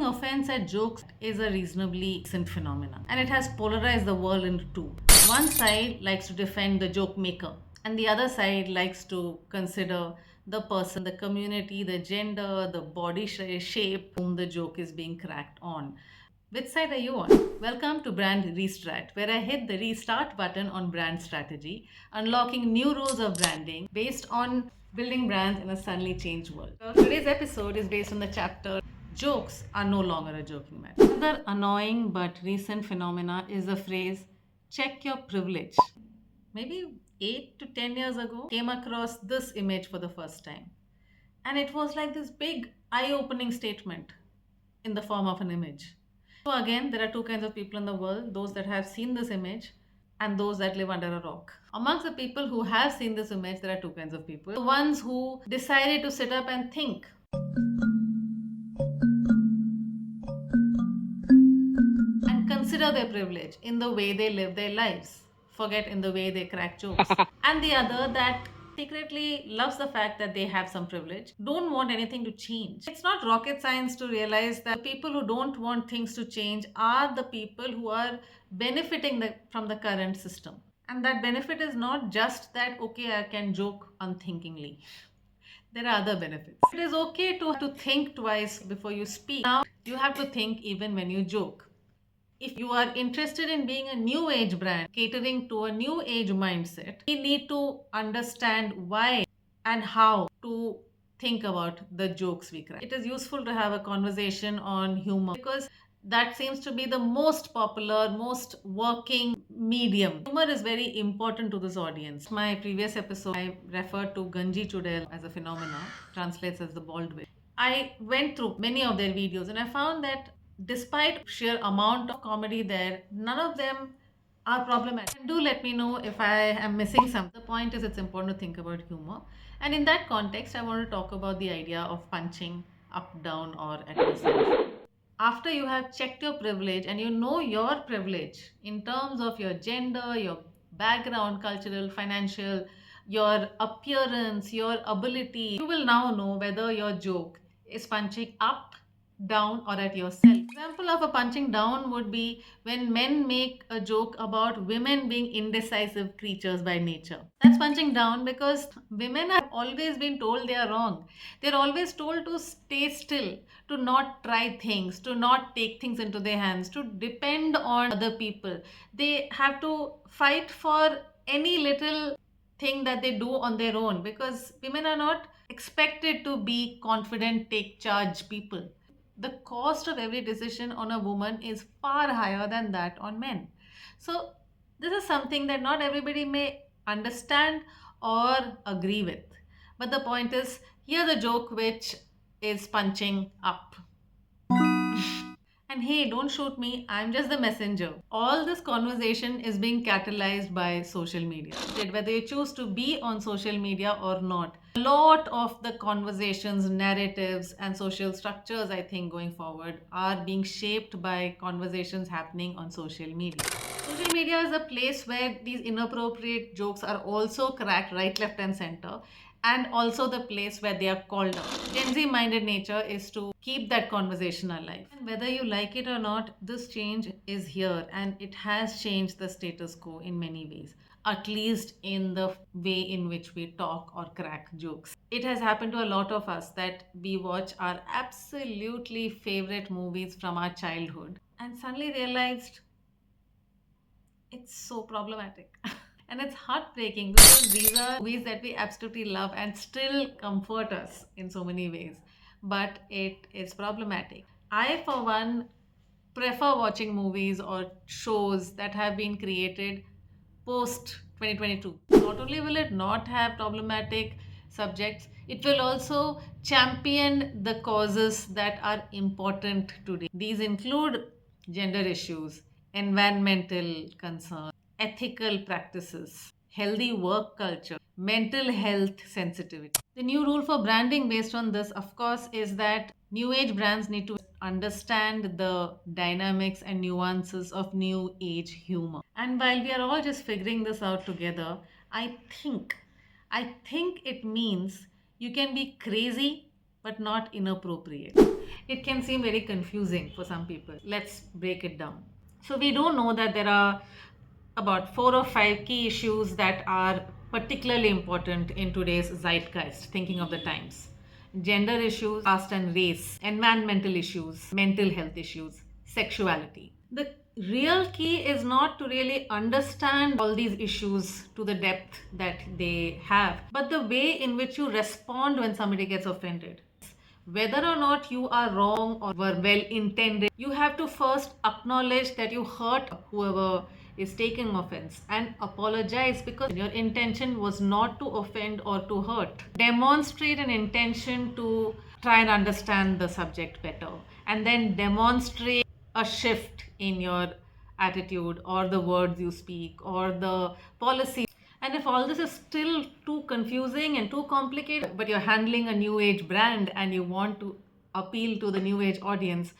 offense at jokes is a reasonably recent phenomenon, and it has polarized the world into two. One side likes to defend the joke maker, and the other side likes to consider the person, the community, the gender, the body shape whom the joke is being cracked on. Which side are you on? Welcome to Brand Restart, where I hit the restart button on brand strategy, unlocking new rules of branding based on building brands in a suddenly changed world. So today's episode is based on the chapter Jokes Are No Longer a Joking Matter. Another annoying but recent phenomena is the phrase check your privilege. Maybe 8 to 10 years ago, came across this image for the first time. And it was like this big eye opening statement in the form of an image. So, again, there are two kinds of people in the world, those that have seen this image and those that live under a rock. Amongst the people who have seen this image, there are two kinds of people. The ones who decided to sit up and think and consider their privilege in the way they live their lives, forget in the way they crack jokes. And the other that secretly loves the fact that they have some privilege, don't want anything to change. It's not rocket science to realize that people who don't want things to change are the people who are benefiting from the current system. And that benefit is not just that, okay, I can joke unthinkingly. There are other benefits. It is okay to think twice before you speak. Now, you have to think even when you joke. If you are interested in being a new age brand catering to a new age mindset, we need to understand why and how to think about the jokes we crack. It is useful to have a conversation on humor because that seems to be the most popular, most working medium. Humor is very important to this audience. My previous episode, I referred to Ganji Chudel as a phenomenon, translates as the bald witch. I went through many of their videos and I found that despite sheer amount of comedy there, none of them are problematic. And do let me know if I am missing something. The point is it's important to think about humor. And in that context, I want to talk about the idea of punching up, down, or at yourself. After you have checked your privilege and you know your privilege in terms of your gender, your background, cultural, financial, your appearance, your ability, you will now know whether your joke is punching up, down, or at yourself. Example of a punching down would be when men make a joke about women being indecisive creatures by nature. That's punching down because women have always been told they are wrong. They're always told to stay still, to not try things, to not take things into their hands, to depend on other people. They have to fight for any little thing that they do on their own because women are not expected to be confident, take charge people. The cost of every decision on a woman is far higher than that on men. So, this is something that not everybody may understand or agree with. But the point is, here's a joke which is punching up. And hey, don't shoot me, I'm just the messenger. All this conversation is being catalyzed by social media. Whether you choose to be on social media or not, a lot of the conversations, narratives, and social structures, I think, going forward are being shaped by conversations happening on social media. Social media is a place where these inappropriate jokes are also cracked right, left, and center, and also the place where they are called out. Gen Z minded nature is to keep that conversation alive. And whether you like it or not, this change is here and it has changed the status quo in many ways, at least in the way in which we talk or crack jokes. It has happened to a lot of us that we watch our absolutely favorite movies from our childhood and suddenly realized it's so problematic. And it's heartbreaking because these are movies that we absolutely love and still comfort us in so many ways. But it is problematic. I, for one, prefer watching movies or shows that have been created post 2022. Not only will it not have problematic subjects, it will also champion the causes that are important today. These include gender issues, environmental concerns, ethical practices, healthy work culture, mental health sensitivity. The new rule for branding based on this, of course, is that new age brands need to understand the dynamics and nuances of new age humor. And while we are all just figuring this out together, I think it means you can be crazy but not inappropriate. It can seem very confusing for some people. Let's break it down. So, we do know that there are about 4 or 5 key issues that are particularly important in today's zeitgeist, thinking of the times: gender issues, caste and race, environmental issues, mental health issues, sexuality. The real key is not to really understand all these issues to the depth that they have, but the way in which you respond when somebody gets offended. Whether or not you are wrong or were well intended, you have to first acknowledge that you hurt whoever is taking offense and apologize, because your intention was not to offend or to hurt. Demonstrate an intention to try and understand the subject better, and then demonstrate a shift in your attitude or the words you speak or the policy. And if all this is still too confusing and too complicated, but you're handling a new age brand and you want to appeal to the new age audience,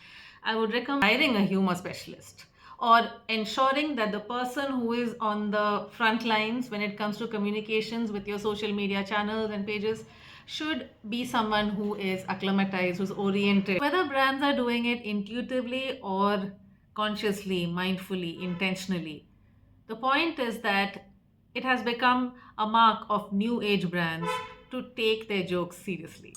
I would recommend hiring a humor specialist or ensuring that the person who is on the front lines when it comes to communications with your social media channels and pages should be someone who is acclimatized, who's oriented. Whether brands are doing it intuitively or consciously, mindfully, intentionally, the point is that it has become a mark of new age brands to take their jokes seriously.